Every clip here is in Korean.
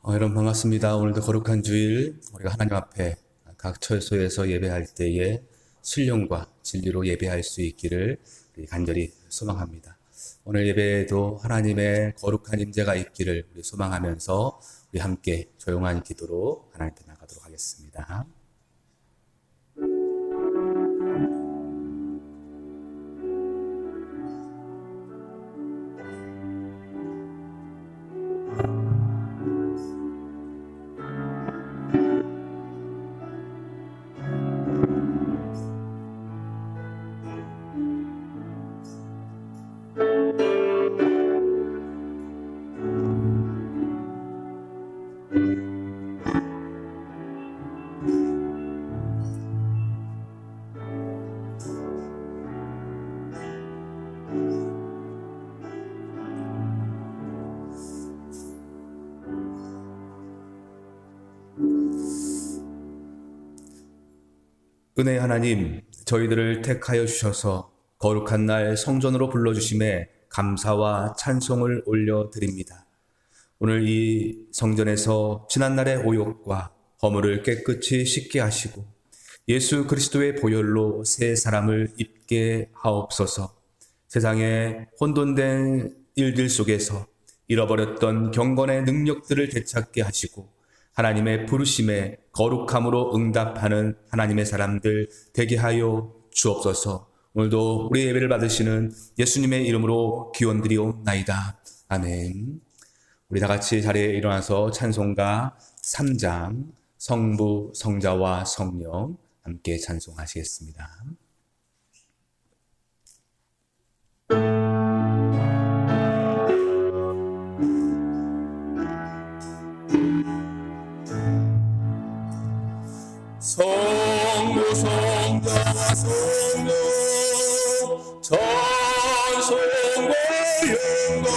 여러분 반갑습니다. 오늘도 거룩한 주일 우리가 하나님 앞에 각 처소에서 예배할 때에 신령과 진리로 예배할 수 있기를 우리 간절히 소망합니다. 오늘 예배에도 하나님의 거룩한 임재가 있기를 우리 소망하면서 우리 함께 조용한 기도로 하나님께 나가도록 하겠습니다. 은혜의 하나님, 저희들을 택하여 주셔서 거룩한 날 성전으로 불러주심에 감사와 찬송을 올려드립니다. 오늘 이 성전에서 지난날의 오욕과 허물을 깨끗이 씻게 하시고 예수 그리스도의 보혈로 새 사람을 입게 하옵소서. 세상의 혼돈된 일들 속에서 잃어버렸던 경건의 능력들을 되찾게 하시고 하나님의 부르심에 거룩함으로 응답하는 하나님의 사람들 되게 하여 주옵소서. 오늘도 우리 예배를 받으시는 예수님의 이름으로 기원드리옵나이다. 아멘. 우리 다 같이 자리에 일어나서 찬송가 3장 성부, 성자와 성령 함께 찬송하시겠습니다. 성부 성자와 성령 찬송과 영광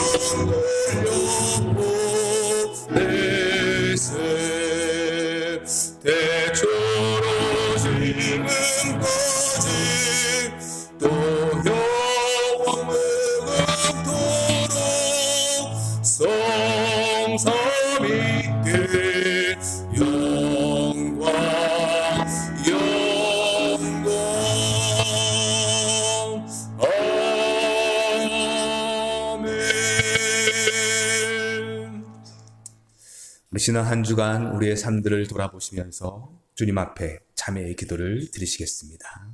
돌려보내세 대초로 지금까지 또 영원토록 성삼위께 영광 우리 지난 한 주간 우리의 삶들을 돌아보시면서 주님 앞에 참회의 기도를 드리시겠습니다.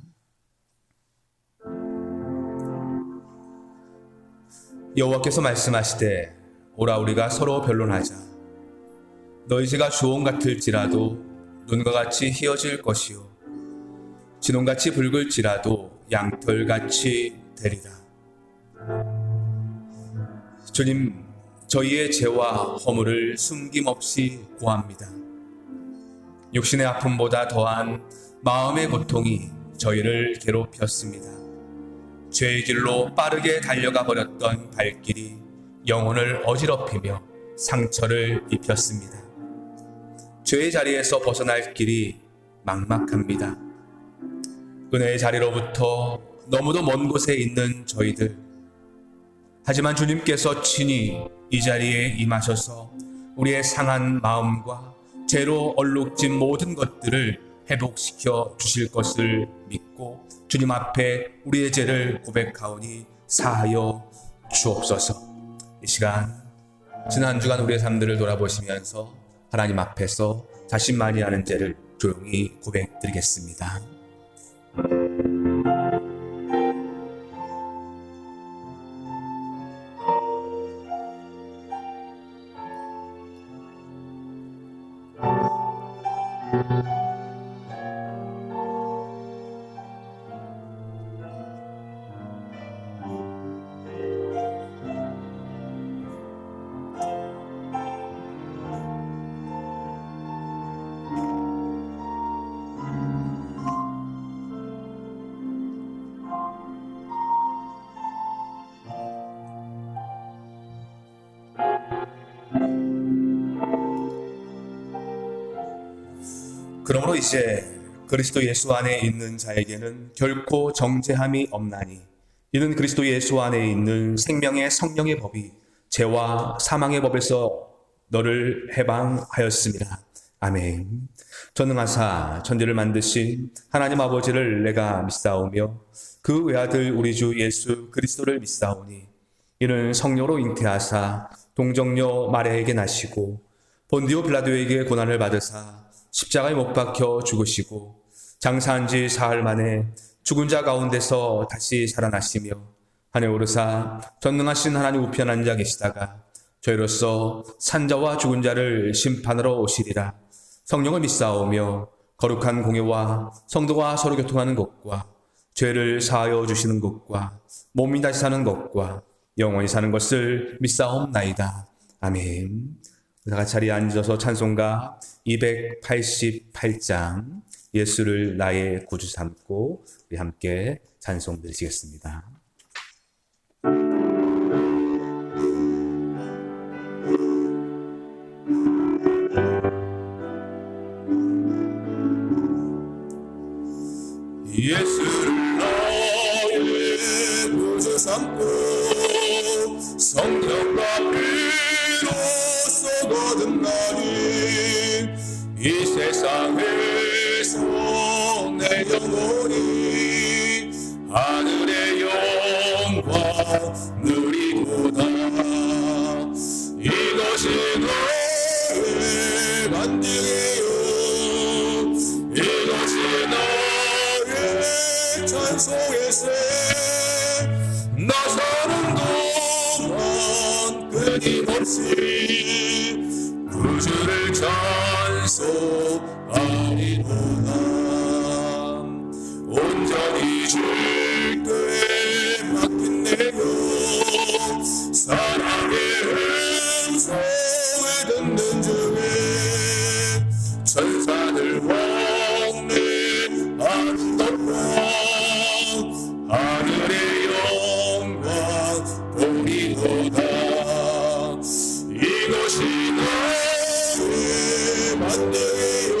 여호와께서 말씀하시되 오라 우리가 서로 변론하자. 너희 죄가 주홍 같을지라도 눈과 같이 희어질 것이요 진홍같이 붉을지라도 양털같이 되리라. 주님, 저희의 죄와 허물을 숨김없이 고합니다. 육신의 아픔보다 더한 마음의 고통이 저희를 괴롭혔습니다. 죄의 길로 빠르게 달려가 버렸던 발길이 영혼을 어지럽히며 상처를 입혔습니다. 죄의 자리에서 벗어날 길이 막막합니다. 은혜의 자리로부터 너무도 먼 곳에 있는 저희들, 하지만 주님께서 친히 이 자리에 임하셔서 우리의 상한 마음과 죄로 얼룩진 모든 것들을 회복시켜 주실 것을 믿고 주님 앞에 우리의 죄를 고백하오니 사하여 주옵소서. 이 시간 지난 한 주간 우리의 삶들을 돌아보시면서 하나님 앞에서 자신만이 아는 죄를 조용히 고백드리겠습니다. 그러므로 이제 그리스도 예수 안에 있는 자에게는 결코 정죄함이 없나니 이는 그리스도 예수 안에 있는 생명의 성령의 법이 죄와 사망의 법에서 너를 해방하였습니다. 아멘. 전능하사 천지를 만드신 하나님 아버지를 내가 믿사오며 그 외아들 우리 주 예수 그리스도를 믿사오니 이는 성령으로 잉태하사 동정녀 마리아에게 나시고 본디오 빌라도에게 고난을 받으사 십자가에 못 박혀 죽으시고 장사한 지 사흘 만에 죽은 자 가운데서 다시 살아나시며 하늘에 오르사 전능하신 하나님 우편 앉아 계시다가 저희로서 산자와 죽은 자를 심판하러 오시리라. 성령을 믿사오며 거룩한 공예와 성도가 서로 교통하는 것과 죄를 사하여 주시는 것과 몸이 다시 사는 것과 영원히 사는 것을 믿사옵나이다. 아멘. 다 같이 자리에 앉아서 찬송가 288장 예수를 나의 구주 삼고 우리 함께 찬송 드리시겠습니다. 예수를 나의 구주 삼고 성령과 피로써 거듭나니 이 세상에서 내 영혼이 하늘의 영광 누리도다. 이것이 나의 만족이요 이것이 나의 찬송일세. 나 사는 동안 끊임없이 구주를 찬송하리로다. 온전히 주께 맡긴 내가 사랑의 음성을 듣는 중에 천사들 왕래 아름답다. 하늘의 영광 보리도다. 이것이 나의 만능이요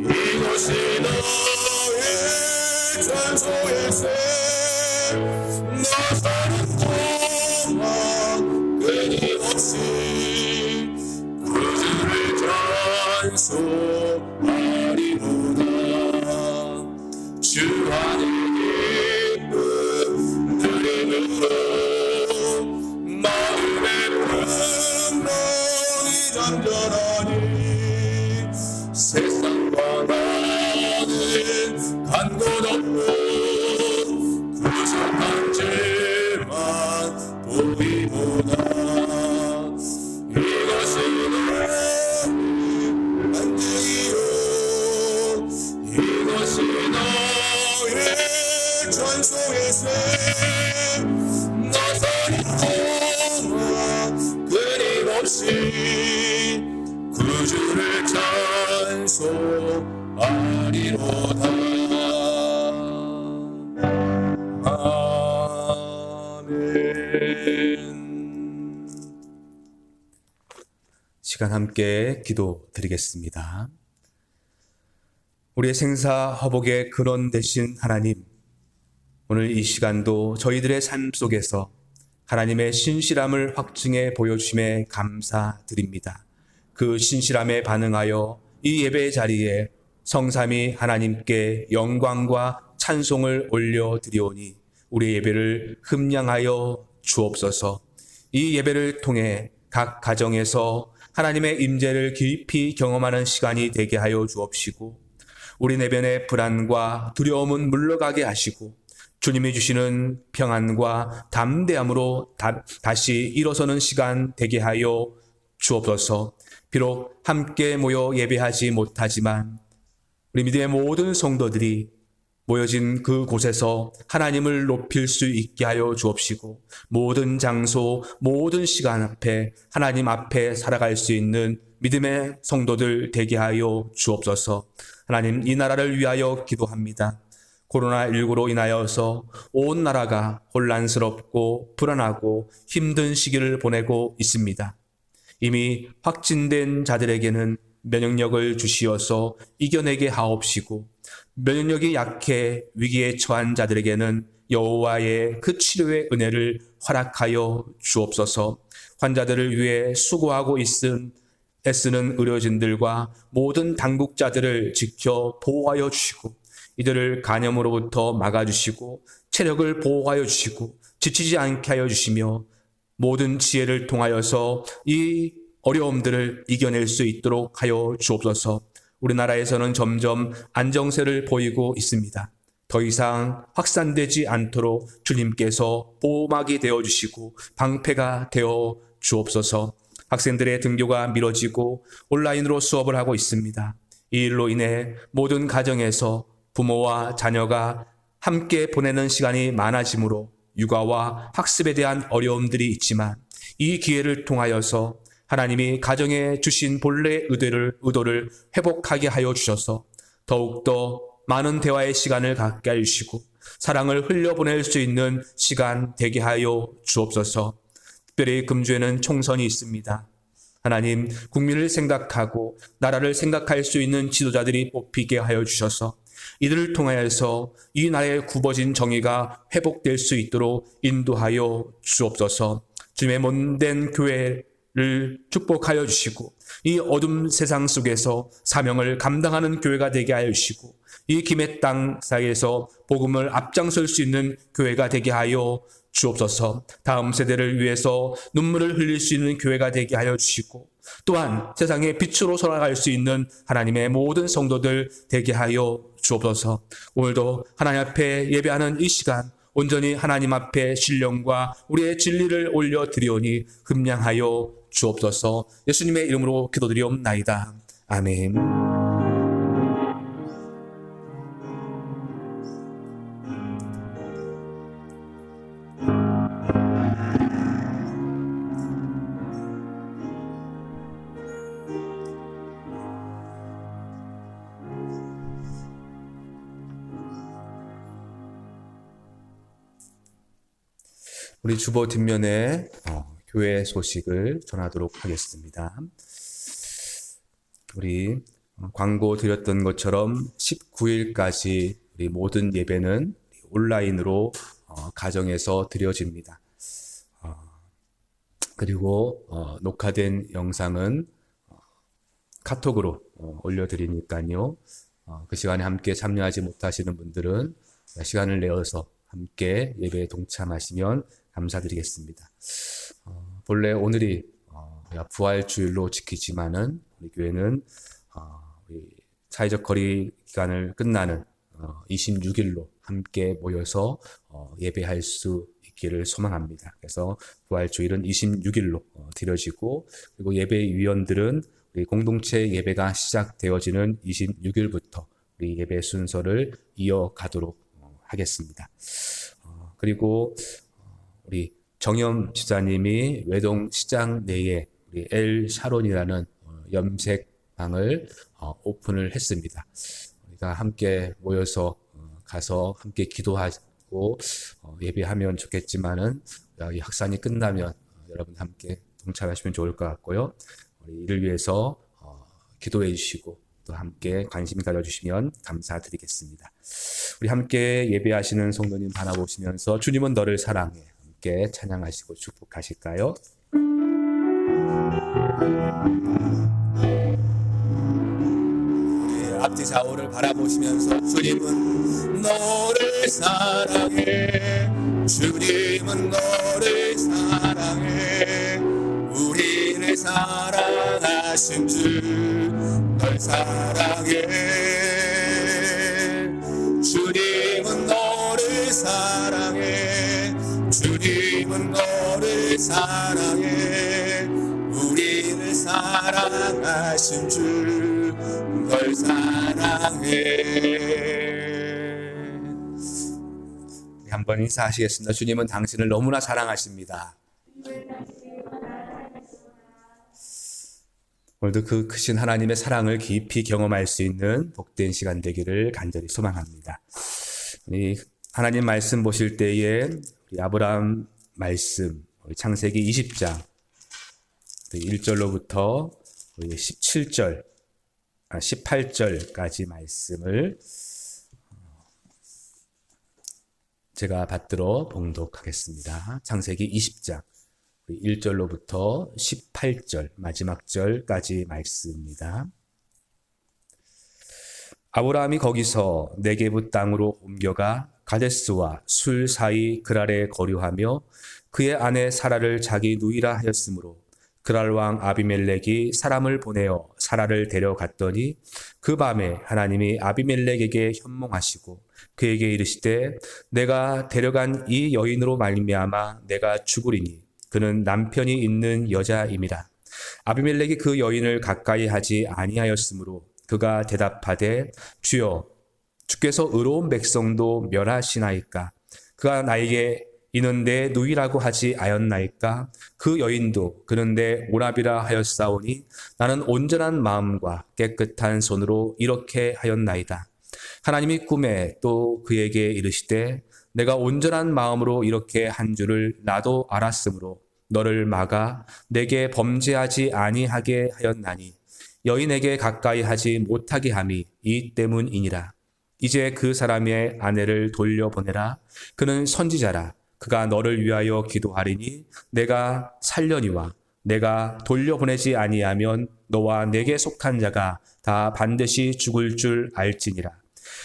이것이 나의 찬송일세. 나 사는 동안 끊임없이 구주를 찬송하리로다. 주 안에 기쁨 누리므로 마음의 평안이 잠잠하니 세상과 나는 간 곳 없고 구속한 죄만 보이보다. 이것이 나의 안녕이요 이것이 나의 찬송일세. 나 사는 동안 끊임없이 구주를 찬송하리로다. 아멘. 시간 함께 기도 드리겠습니다. 우리의 생사 허복의 근원 되신 하나님, 오늘 이 시간도 저희들의 삶 속에서 하나님의 신실함을 확증해 보여주심에 감사드립니다. 그 신실함에 반응하여 이 예배 자리에 성삼위 하나님께 영광과 찬송을 올려드리오니 우리 예배를 흠량하여 주옵소서. 이 예배를 통해 각 가정에서 하나님의 임재를 깊이 경험하는 시간이 되게 하여 주옵시고 우리 내면의 불안과 두려움은 물러가게 하시고 주님이 주시는 평안과 담대함으로 다시 일어서는 시간 되게 하여 주옵소서. 비록 함께 모여 예배하지 못하지만 우리 믿음의 모든 성도들이 모여진 그 곳에서 하나님을 높일 수 있게 하여 주옵시고 모든 장소, 모든 시간 앞에 하나님 앞에 살아갈 수 있는 믿음의 성도들 되게 하여 주옵소서. 하나님, 이 나라를 위하여 기도합니다. 코로나19로 인하여서 온 나라가 혼란스럽고 불안하고 힘든 시기를 보내고 있습니다. 이미 확진된 자들에게는 면역력을 주시어서 이겨내게 하옵시고 면역력이 약해 위기에 처한 자들에게는 여호와의 그 치료의 은혜를 허락하여 주옵소서. 환자들을 위해 수고하고 애쓰는 의료진들과 모든 당국자들을 지켜 보호하여 주시고 이들을 간염으로부터 막아주시고 체력을 보호하여 주시고 지치지 않게 하여 주시며 모든 지혜를 통하여서 이 어려움들을 이겨낼 수 있도록 하여 주옵소서. 우리나라에서는 점점 안정세를 보이고 있습니다. 더 이상 확산되지 않도록 주님께서 보호막이 되어주시고 방패가 되어 주옵소서. 학생들의 등교가 미뤄지고 온라인으로 수업을 하고 있습니다. 이 일로 인해 모든 가정에서 부모와 자녀가 함께 보내는 시간이 많아지므로 육아와 학습에 대한 어려움들이 있지만 이 기회를 통하여서 하나님이 가정에 주신 본래 의도를 회복하게 하여 주셔서 더욱더 많은 대화의 시간을 갖게 해주시고 사랑을 흘려보낼 수 있는 시간 되게 하여 주옵소서. 특별히 금주에는 총선이 있습니다. 하나님, 국민을 생각하고 나라를 생각할 수 있는 지도자들이 뽑히게 하여 주셔서 이들을 통하여서 이 나라의 굽어진 정의가 회복될 수 있도록 인도하여 주옵소서. 주님의 몸된 교회를 축복하여 주시고 이 어둠 세상 속에서 사명을 감당하는 교회가 되게 하여 주시고 이 김해 땅 사이에서 복음을 앞장설 수 있는 교회가 되게 하여 주옵소서. 다음 세대를 위해서 눈물을 흘릴 수 있는 교회가 되게 하여 주시고 또한 세상의 빛으로 살아갈 수 있는 하나님의 모든 성도들 되게 하여 주옵소서. 오늘도 하나님 앞에 예배하는 이 시간 온전히 하나님 앞에 신령과 우리의 진리를 올려드리오니 흠량하여 주옵소서. 예수님의 이름으로 기도드리옵나이다. 아멘. 우리 주보 뒷면에 교회 소식을 전하도록 하겠습니다. 우리 광고 드렸던 것처럼 19일까지 우리 모든 예배는 온라인으로 가정에서 드려집니다. 그리고 녹화된 영상은 카톡으로 올려드리니까요. 그 시간에 함께 참여하지 못하시는 분들은 시간을 내어서 함께 예배에 동참하시면 감사드리겠습니다. 본래 오늘이 부활주일로 지키지만은 우리 교회는 우리 사회적 거리 기간을 끝나는 26일로 함께 모여서 예배할 수 있기를 소망합니다. 그래서 부활주일은 26일로 드려지고 그리고 예배위원들은 우리 공동체 예배가 시작되어지는 26일부터 우리 예배 순서를 이어가도록 하겠습니다. 그리고 우리 정염 지사님이 외동 시장 내에 우리 엘 샤론이라는 염색방을 오픈을 했습니다. 우리가 함께 모여서 가서 함께 기도하고 예배하면 좋겠지만은 이 학산이 끝나면 여러분 함께 동참하시면 좋을 것 같고요. 우리 이를 위해서 기도해 주시고 또 함께 관심 가져주시면 감사드리겠습니다. 우리 함께 예배하시는 성도님 바라보시면서 주님은 너를 사랑해 함께 찬양하시고 축복하실까요? 우리 앞뒤 좌우를 바라보시면서 주님은 너를 사랑해 주님은 너를 사랑해 우리를 사랑하신 주 널 사랑해 주님은 너를 사랑해 주님은 너를 사랑해 우리를 사랑하신 주 널 사랑해. 한번 인사하시겠습니다. 주님은 당신을 너무나 사랑하십니다. 오늘도 그 크신 하나님의 사랑을 깊이 경험할 수 있는 복된 시간 되기를 간절히 소망합니다. 우리 하나님 말씀 보실 때에 우리 아브라함 말씀, 우리 창세기 20장 1절로부터 18절까지 말씀을 제가 받들어 봉독하겠습니다. 창세기 20장 1절로부터 18절 마지막 절까지 말씀입니다. 아브라함이 거기서 네게부 땅으로 옮겨가 가데스와 술 사이 그랄에 거류하며 그의 아내 사라를 자기 누이라 하였으므로 그랄 왕 아비멜렉이 사람을 보내어 사라를 데려갔더니 그 밤에 하나님이 아비멜렉에게 현몽하시고 그에게 이르시되 내가 데려간 이 여인으로 말미암아 내가 죽으리니 그는 남편이 있는 여자임이라. 아비멜렉이 그 여인을 가까이 하지 아니하였으므로 그가 대답하되 주여 주께서 의로운 백성도 멸하시나이까. 그가 나에게 이는 내 누이라고 하지 아였나이까. 그 여인도 그는 내 오라비라 하였사오니 나는 온전한 마음과 깨끗한 손으로 이렇게 하였나이다. 하나님이 꿈에 또 그에게 이르시되 내가 온전한 마음으로 이렇게 한 줄을 나도 알았으므로 너를 막아 내게 범죄하지 아니하게 하였나니 여인에게 가까이 하지 못하게 함이 이 때문이니라. 이제 그 사람의 아내를 돌려보내라. 그는 선지자라. 그가 너를 위하여 기도하리니 내가 살려니와 내가 돌려보내지 아니하면 너와 내게 속한 자가 다 반드시 죽을 줄 알지니라.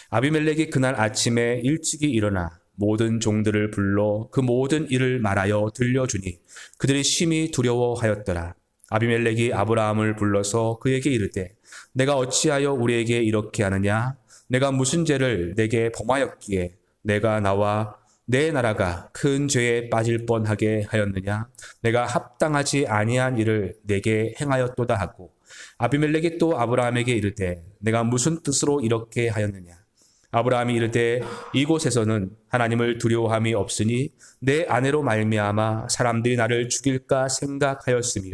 아비멜렉이 그날 아침에 일찍이 일어나 모든 종들을 불러 그 모든 일을 말하여 들려주니 그들이 심히 두려워하였더라. 아비멜렉이 아브라함을 불러서 그에게 이르되 내가 어찌하여 우리에게 이렇게 하느냐? 내가 무슨 죄를 내게 범하였기에 내가 나와 내 나라가 큰 죄에 빠질 뻔하게 하였느냐? 내가 합당하지 아니한 일을 내게 행하였도다 하고 아비멜렉이 또 아브라함에게 이르되 내가 무슨 뜻으로 이렇게 하였느냐? 아브라함이 이르되 이곳에서는 하나님을 두려워함이 없으니 내 아내로 말미암아 사람들이 나를 죽일까 생각하였으며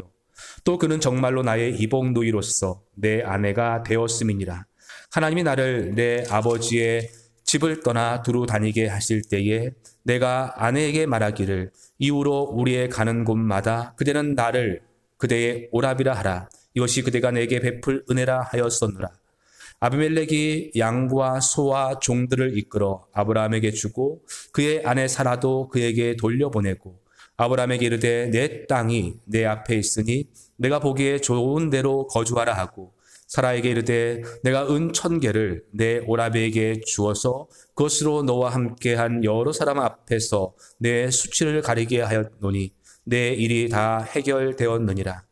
또 그는 정말로 나의 이복 누이로서 내 아내가 되었음이니라. 하나님이 나를 내 아버지의 집을 떠나 두루 다니게 하실 때에 내가 아내에게 말하기를 이후로 우리의 가는 곳마다 그대는 나를 그대의 오라비라 하라. 이것이 그대가 내게 베풀 은혜라 하였었노라. 아비멜렉이 양과 소와 종들을 이끌어 아브라함에게 주고 그의 아내 사라도 그에게 돌려보내고 아브라함에게 이르되 내 땅이 내 앞에 있으니 내가 보기에 좋은 데로 거주하라 하고 사라에게 이르되 내가 은 1,000개를 내 오라비에게 주어서 그것으로 너와 함께한 여러 사람 앞에서 내 수치를 가리게 하였노니 내 일이 다 해결되었느니라.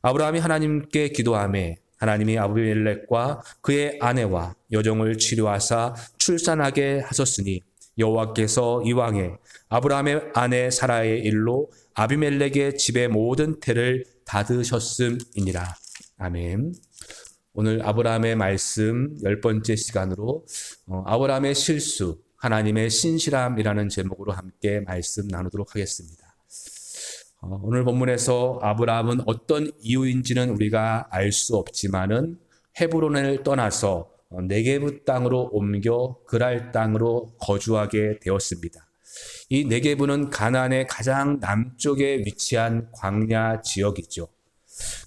아브라함이 하나님께 기도하매 하나님이 아비멜렉과 그의 아내와 여종을 치료하사 출산하게 하셨으니 여호와께서 이왕에 아브라함의 아내 사라의 일로 아비멜렉의 집의 모든 태를 닫으셨음이니라. 아멘. 오늘 아브라함의 말씀 10번째 시간으로 아브라함의 실수, 하나님의 신실함이라는 제목으로 함께 말씀 나누도록 하겠습니다. 오늘 본문에서 아브라함은 어떤 이유인지는 우리가 알 수 없지만은 헤브론을 떠나서 네게부 땅으로 옮겨 그랄 땅으로 거주하게 되었습니다. 이 네게부는 가나안의 가장 남쪽에 위치한 광야 지역이죠.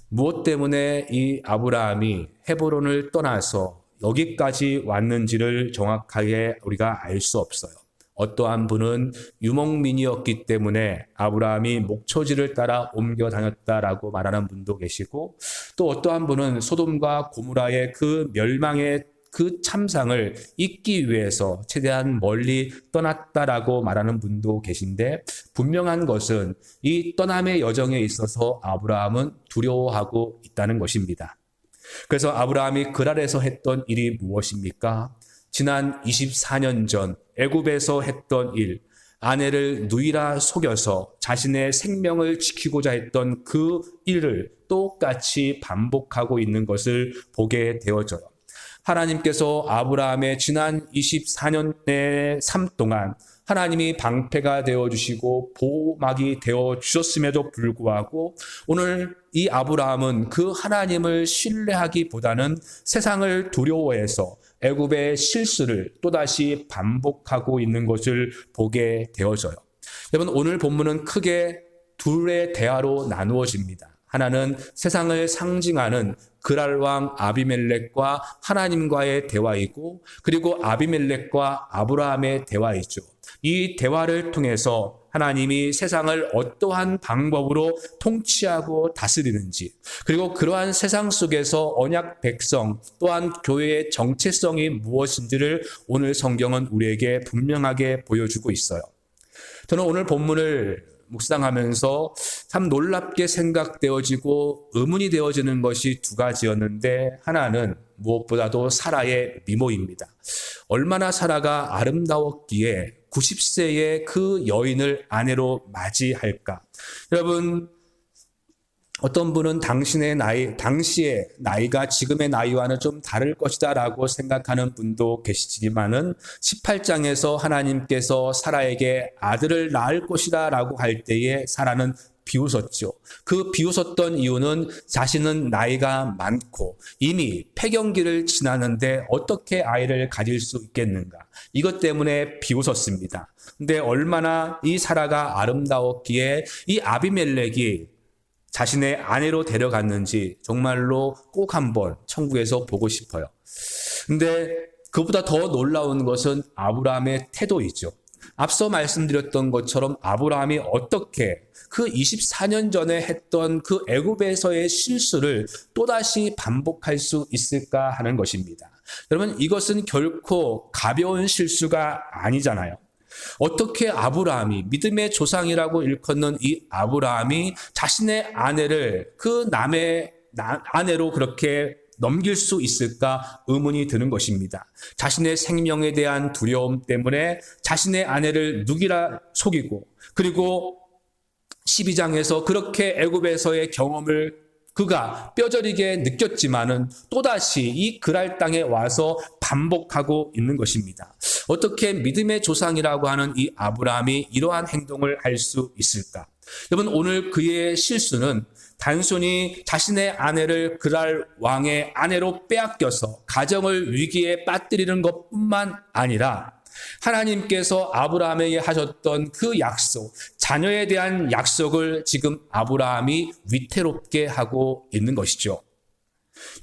무엇 때문에 이 아브라함이 헤브론을 떠나서 여기까지 왔는지를 정확하게 우리가 알 수 없어요. 어떠한 분은 유목민이었기 때문에 아브라함이 목초지를 따라 옮겨 다녔다라고 말하는 분도 계시고 또 어떠한 분은 소돔과 고무라의 그 멸망의 그 참상을 잊기 위해서 최대한 멀리 떠났다라고 말하는 분도 계신데 분명한 것은 이 떠남의 여정에 있어서 아브라함은 두려워하고 있다는 것입니다. 그래서 아브라함이 그랄에서 했던 일이 무엇입니까? 지난 24년 전 애굽에서 했던 일, 아내를 누이라 속여서 자신의 생명을 지키고자 했던 그 일을 똑같이 반복하고 있는 것을 보게 되어져요. 하나님께서 아브라함의 지난 24년의 삶 동안 하나님이 방패가 되어주시고 보호막이 되어주셨음에도 불구하고 오늘 이 아브라함은 그 하나님을 신뢰하기보다는 세상을 두려워해서 애굽의 실수를 또다시 반복하고 있는 것을 보게 되어져요. 여러분, 오늘 본문은 크게 둘의 대화로 나누어집니다. 하나는 세상을 상징하는 그랄 왕 아비멜렉과 하나님과의 대화이고 그리고 아비멜렉과 아브라함의 대화이죠. 이 대화를 통해서 하나님이 세상을 어떠한 방법으로 통치하고 다스리는지, 그리고 그러한 세상 속에서 언약 백성 또한 교회의 정체성이 무엇인지를 오늘 성경은 우리에게 분명하게 보여주고 있어요. 저는 오늘 본문을 묵상하면서 참 놀랍게 생각되어지고 의문이 되어지는 것이 두 가지였는데, 하나는 무엇보다도 사라의 미모입니다. 얼마나 사라가 아름다웠기에 90세의 그 여인을 아내로 맞이할까? 여러분, 어떤 분은 당시의 나이가 지금의 나이와는 좀 다를 것이다 라고 생각하는 분도 계시지만은 18장에서 하나님께서 사라에게 아들을 낳을 것이다 라고 할 때에 사라는 비웃었죠. 그 비웃었던 이유는 자신은 나이가 많고 이미 폐경기를 지나는데 어떻게 아이를 가질 수 있겠는가. 이것 때문에 비웃었습니다. 근데 얼마나 이 사라가 아름다웠기에 이 아비멜렉이 자신의 아내로 데려갔는지 정말로 꼭 한번 천국에서 보고 싶어요. 근데 그보다 더 놀라운 것은 아브라함의 태도이죠. 앞서 말씀드렸던 것처럼 아브라함이 어떻게 그 24년 전에 했던 그 애굽에서의 실수를 또다시 반복할 수 있을까 하는 것입니다. 여러분, 이것은 결코 가벼운 실수가 아니잖아요. 어떻게 아브라함이, 믿음의 조상이라고 일컫는 이 아브라함이 자신의 아내를 그 남의 아내로 그렇게 넘길 수 있을까 의문이 드는 것입니다. 자신의 생명에 대한 두려움 때문에 자신의 아내를 누기라 속이고, 그리고 12장에서 그렇게 애굽에서의 경험을 그가 뼈저리게 느꼈지만은 또다시 이 그랄 땅에 와서 반복하고 있는 것입니다. 어떻게 믿음의 조상이라고 하는 이 아브라함이 이러한 행동을 할 수 있을까? 여러분, 오늘 그의 실수는 단순히 자신의 아내를 그랄 왕의 아내로 빼앗겨서 가정을 위기에 빠뜨리는 것뿐만 아니라 하나님께서 아브라함에게 하셨던 그 약속, 자녀에 대한 약속을 지금 아브라함이 위태롭게 하고 있는 것이죠.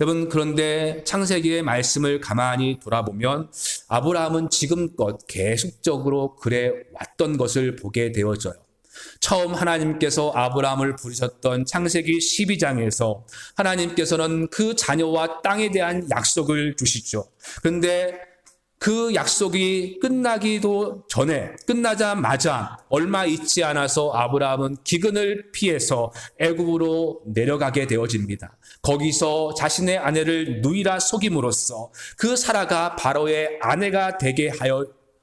여러분, 그런데 창세기의 말씀을 가만히 돌아보면 아브라함은 지금껏 계속적으로 그래 왔던 것을 보게 되어져요. 처음 하나님께서 아브라함을 부르셨던 창세기 12장에서 하나님께서는 그 자녀와 땅에 대한 약속을 주시죠. 그런데 그 약속이 끝나자마자 얼마 있지 않아서 아브라함은 기근을 피해서 애굽으로 내려가게 되어집니다. 거기서 자신의 아내를 누이라 속임으로써 그 사라가 바로의 아내가 되게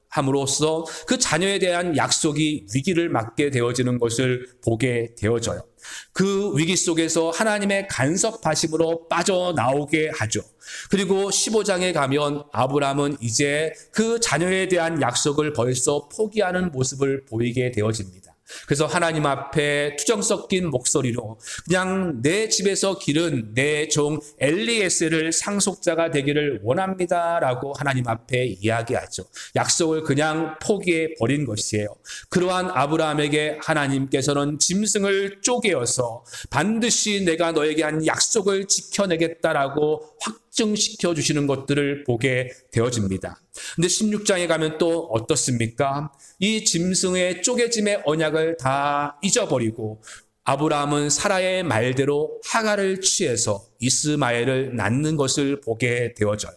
함으로써 그 자녀에 대한 약속이 위기를 맞게 되어지는 것을 보게 되어져요. 그 위기 속에서 하나님의 간섭하심으로 빠져나오게 하죠. 그리고 15장에 가면 아브라함은 이제 그 자녀에 대한 약속을 벌써 포기하는 모습을 보이게 되어집니다. 그래서 하나님 앞에 투정 섞인 목소리로 그냥 내 집에서 기른 내 종 엘리에셀을 상속자가 되기를 원합니다라고 하나님 앞에 이야기하죠. 약속을 그냥 포기해 버린 것이에요. 그러한 아브라함에게 하나님께서는 짐승을 쪼개어서 반드시 내가 너에게 한 약속을 지켜내겠다라고 확증시켜 주시는 것들을 보게 되어집니다. 근데 16장에 가면 또 어떻습니까? 이 짐승의 쪼개짐의 언약을 다 잊어버리고 아브라함은 사라의 말대로 하갈을 취해서 이스마엘을 낳는 것을 보게 되어져요.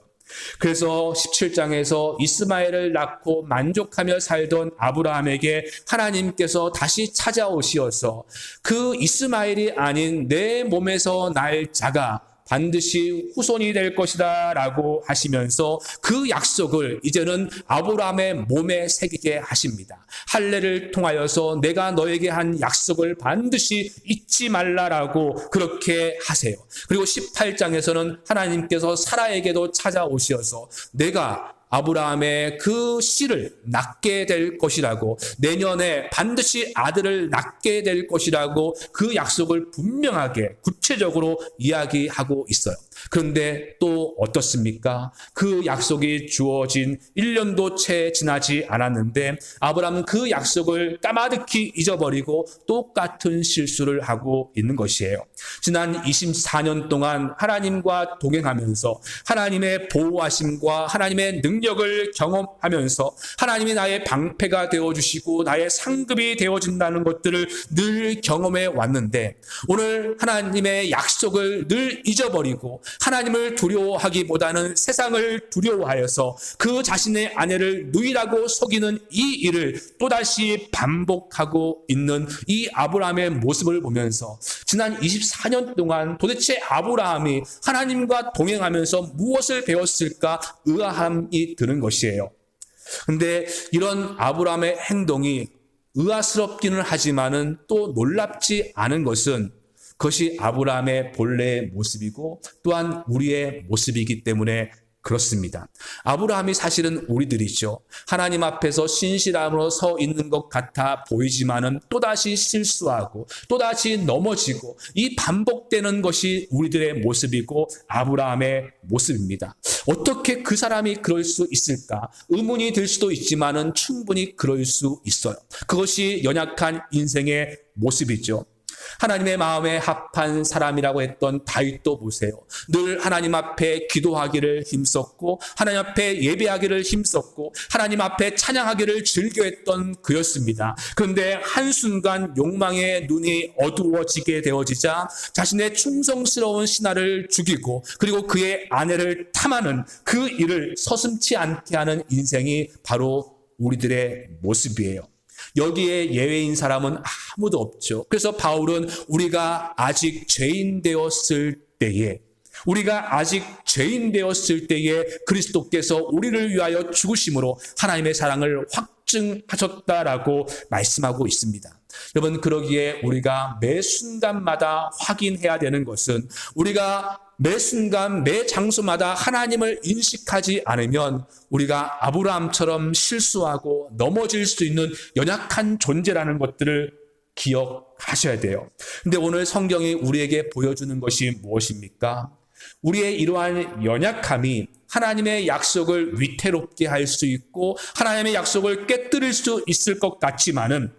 그래서 17장에서 이스마엘을 낳고 만족하며 살던 아브라함에게 하나님께서 다시 찾아오시어서 그 이스마엘이 아닌 내 몸에서 날 자가 반드시 후손이 될 것이다 라고 하시면서 그 약속을 이제는 아브라함의 몸에 새기게 하십니다. 할례를 통하여서 내가 너에게 한 약속을 반드시 잊지 말라라고 그렇게 하세요. 그리고 18장에서는 하나님께서 사라에게도 찾아오셔서 내가 아브라함의 그 씨를 낳게 될 것이라고, 내년에 반드시 아들을 낳게 될 것이라고 그 약속을 분명하게 구체적으로 이야기하고 있어요. 그런데 또 어떻습니까? 그 약속이 주어진 1년도 채 지나지 않았는데 아브라함은 그 약속을 까마득히 잊어버리고 똑같은 실수를 하고 있는 것이에요. 지난 24년 동안 하나님과 동행하면서 하나님의 보호하심과 하나님의 능력 능력을 경험하면서 하나님이 나의 방패가 되어주시고 나의 상급이 되어준다는 것들을 늘 경험해 왔는데, 오늘 하나님의 약속을 늘 잊어버리고 하나님을 두려워하기보다는 세상을 두려워하여서 그 자신의 아내를 누이라고 속이는 이 일을 또다시 반복하고 있는 이 아브라함의 모습을 보면서 지난 24년 동안 도대체 아브라함이 하나님과 동행하면서 무엇을 배웠을까 의아함이 드는 것이에요. 근데 이런 아브라함의 행동이 의아스럽기는 하지만은 또 놀랍지 않은 것은 그것이 아브라함의 본래의 모습이고 또한 우리의 모습이기 때문에 그렇습니다. 아브라함이 사실은 우리들이죠. 하나님 앞에서 신실함으로 서 있는 것 같아 보이지만은 또다시 실수하고 또다시 넘어지고 이 반복되는 것이 우리들의 모습이고 아브라함의 모습입니다. 어떻게 그 사람이 그럴 수 있을까? 의문이 들 수도 있지만은 충분히 그럴 수 있어요. 그것이 연약한 인생의 모습이죠. 하나님의 마음에 합한 사람이라고 했던 다윗도 보세요. 늘 하나님 앞에 기도하기를 힘썼고 하나님 앞에 예배하기를 힘썼고 하나님 앞에 찬양하기를 즐겨했던 그였습니다. 그런데 한순간 욕망의 눈이 어두워지게 되어지자 자신의 충성스러운 신하를 죽이고 그리고 그의 아내를 탐하는 그 일을 서슴지 않게 하는 인생이 바로 우리들의 모습이에요. 여기에 예외인 사람은 아무도 없죠. 그래서 바울은 우리가 아직 죄인 되었을 때에 그리스도께서 우리를 위하여 죽으심으로 하나님의 사랑을 확증하셨다라고 말씀하고 있습니다. 여러분, 그러기에 우리가 매 순간마다 확인해야 되는 것은 우리가 매 순간 매 장소마다 하나님을 인식하지 않으면 우리가 아브라함처럼 실수하고 넘어질 수 있는 연약한 존재라는 것들을 기억하셔야 돼요. 근데 오늘 성경이 우리에게 보여주는 것이 무엇입니까? 우리의 이러한 연약함이 하나님의 약속을 위태롭게 할 수 있고 하나님의 약속을 깨뜨릴 수 있을 것 같지만은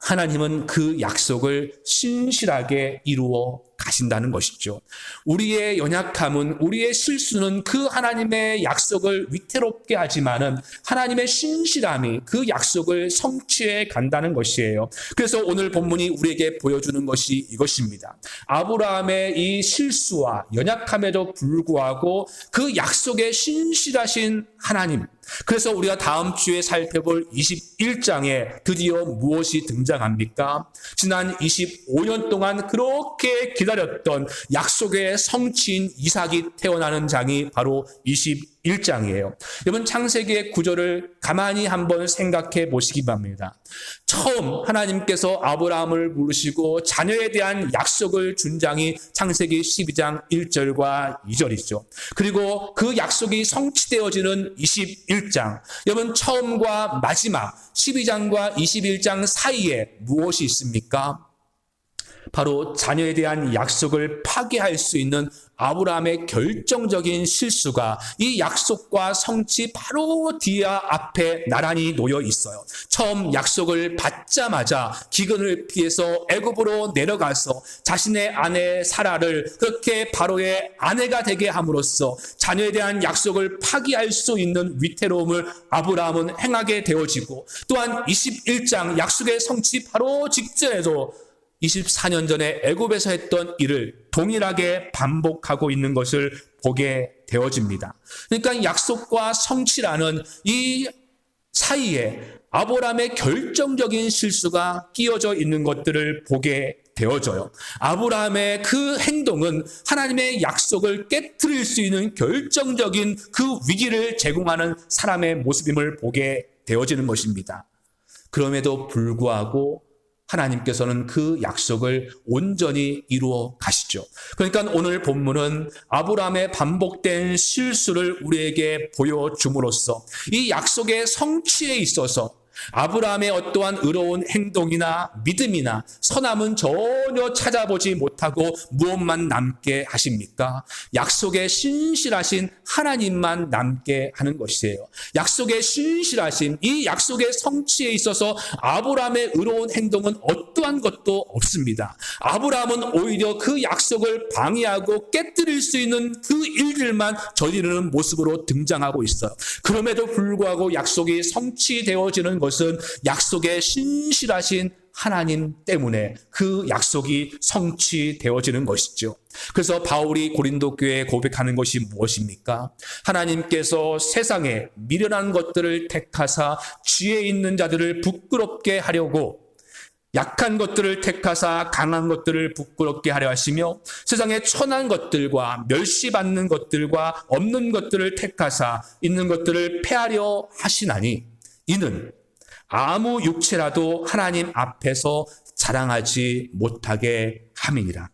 하나님은 그 약속을 신실하게 이루어 가신다는 것이죠. 우리의 연약함은, 우리의 실수는 그 하나님의 약속을 위태롭게 하지만은 하나님의 신실함이 그 약속을 성취해 간다는 것이에요. 그래서 오늘 본문이 우리에게 보여주는 것이 이것입니다. 아브라함의 이 실수와 연약함에도 불구하고 그 약속에 신실하신 하나님, 그래서 우리가 다음 주에 살펴볼 21장에 드디어 무엇이 등장합니까? 지난 25년 동안 그렇게 기다렸던 약속의 성취인 이삭이 태어나는 장이 바로 21장이에요. 여러분, 창세기의 구조를 가만히 한번 생각해 보시기 바랍니다. 처음 하나님께서 아브라함을 부르시고 자녀에 대한 약속을 준 장이 창세기 12장 1절과 2절이죠. 그리고 그 약속이 성취되어지는 21장. 여러분, 처음과 마지막 12장과 21장 사이에 무엇이 있습니까? 바로 자녀에 대한 약속을 파괴할 수 있는 아브라함의 결정적인 실수가 이 약속과 성취 바로 뒤에 앞에 나란히 놓여 있어요. 처음 약속을 받자마자 기근을 피해서 애굽으로 내려가서 자신의 아내 사라를 그렇게 바로의 아내가 되게 함으로써 자녀에 대한 약속을 파기할 수 있는 위태로움을 아브라함은 행하게 되어지고, 또한 21장 약속의 성취 바로 직전에도 24년 전에 애굽에서 했던 일을 동일하게 반복하고 있는 것을 보게 되어집니다. 그러니까 약속과 성취라는 이 사이에 아브라함의 결정적인 실수가 끼어져 있는 것들을 보게 되어져요. 아브라함의 그 행동은 하나님의 약속을 깨트릴 수 있는 결정적인 그 위기를 제공하는 사람의 모습임을 보게 되어지는 것입니다. 그럼에도 불구하고 하나님께서는 그 약속을 온전히 이루어 가시죠. 그러니까 오늘 본문은 아브라함의 반복된 실수를 우리에게 보여줌으로써 이 약속의 성취에 있어서 아브라함의 어떠한 의로운 행동이나 믿음이나 선함은 전혀 찾아보지 못하고 무엇만 남게 하십니까? 약속에 신실하신 하나님만 남게 하는 것이에요. 약속에 신실하신 이 약속의 성취에 있어서 아브라함의 의로운 행동은 어떠한 것도 없습니다. 아브라함은 오히려 그 약속을 방해하고 깨뜨릴 수 있는 그 일들만 저지르는 모습으로 등장하고 있어요. 그럼에도 불구하고 약속이 성취되어지는 것은 약속에 신실하신 하나님 때문에 그 약속이 성취되어지는 것이죠. 그래서 바울이 고린도 교회에 고백하는 것이 무엇입니까? 하나님께서 세상에 미련한 것들을 택하사 지혜 있는 자들을 부끄럽게 하려고 약한 것들을 택하사 강한 것들을 부끄럽게 하려 하시며 세상에 천한 것들과 멸시받는 것들과 없는 것들을 택하사 있는 것들을 폐하려 하시나니 이는 아무 육체라도 하나님 앞에서 자랑하지 못하게 함이니라.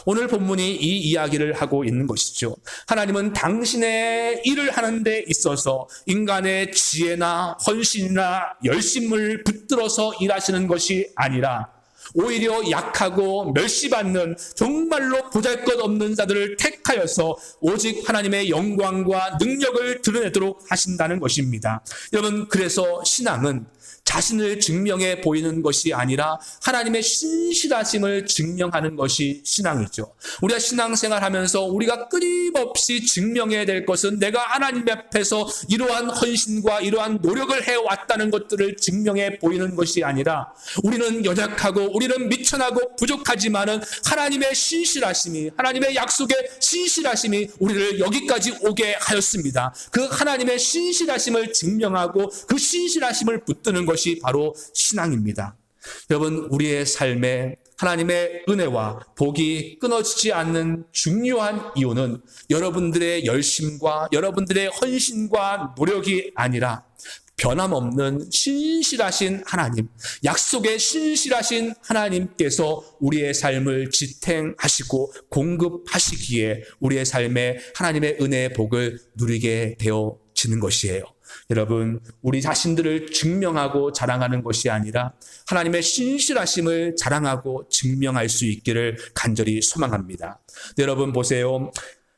오늘 본문이 이 이야기를 하고 있는 것이죠. 하나님은 당신의 일을 하는 데 있어서 인간의 지혜나 헌신이나 열심을 붙들어서 일하시는 것이 아니라 오히려 약하고 멸시받는 정말로 보잘것없는 자들을 택하여서 오직 하나님의 영광과 능력을 드러내도록 하신다는 것입니다. 여러분, 그래서 신앙은 자신을 증명해 보이는 것이 아니라 하나님의 신실하심을 증명하는 것이 신앙이죠. 우리가 신앙생활 하면서 우리가 끊임없이 증명해야 될 것은 내가 하나님 앞에서 이러한 헌신과 이러한 노력을 해왔다는 것들을 증명해 보이는 것이 아니라 우리는 연약하고 우리는 미천하고 부족하지만은 하나님의 신실하심이, 하나님의 약속의 신실하심이 우리를 여기까지 오게 하였습니다. 그 하나님의 신실하심을 증명하고 그 신실하심을 붙드는 것이 바로 신앙입니다. 여러분, 우리의 삶에 하나님의 은혜와 복이 끊어지지 않는 중요한 이유는 여러분들의 열심과 여러분들의 헌신과 노력이 아니라 변함없는 신실하신 하나님, 약속의 신실하신 하나님께서 우리의 삶을 지탱하시고 공급하시기에 우리의 삶에 하나님의 은혜의 복을 누리게 되어지는 것이에요. 여러분, 우리 자신들을 증명하고 자랑하는 것이 아니라 하나님의 신실하심을 자랑하고 증명할 수 있기를 간절히 소망합니다. 여러분 보세요.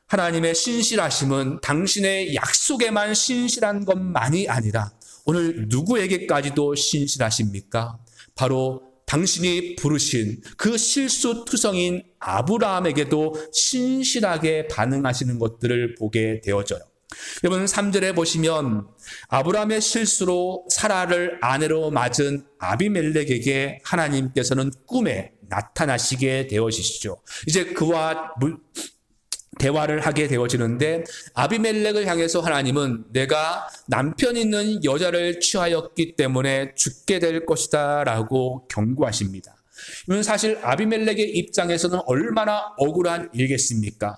하나님의 신실하심은 당신의 약속에만 신실한 것만이 아니라 오늘 누구에게까지도 신실하십니까? 바로 당신이 부르신 그 실수투성인 아브라함에게도 신실하게 반응하시는 것들을 보게 되어져요. 여러분, 3절에 보시면 아브라함의 실수로 사라를 아내로 맞은 아비멜렉에게 하나님께서는 꿈에 나타나시게 되어지시죠. 이제 그와 대화를 하게 되어지는데 아비멜렉을 향해서 하나님은 내가 남편 있는 여자를 취하였기 때문에 죽게 될 것이다 라고 경고하십니다. 이건 사실 아비멜렉의 입장에서는 얼마나 억울한 일이겠습니까?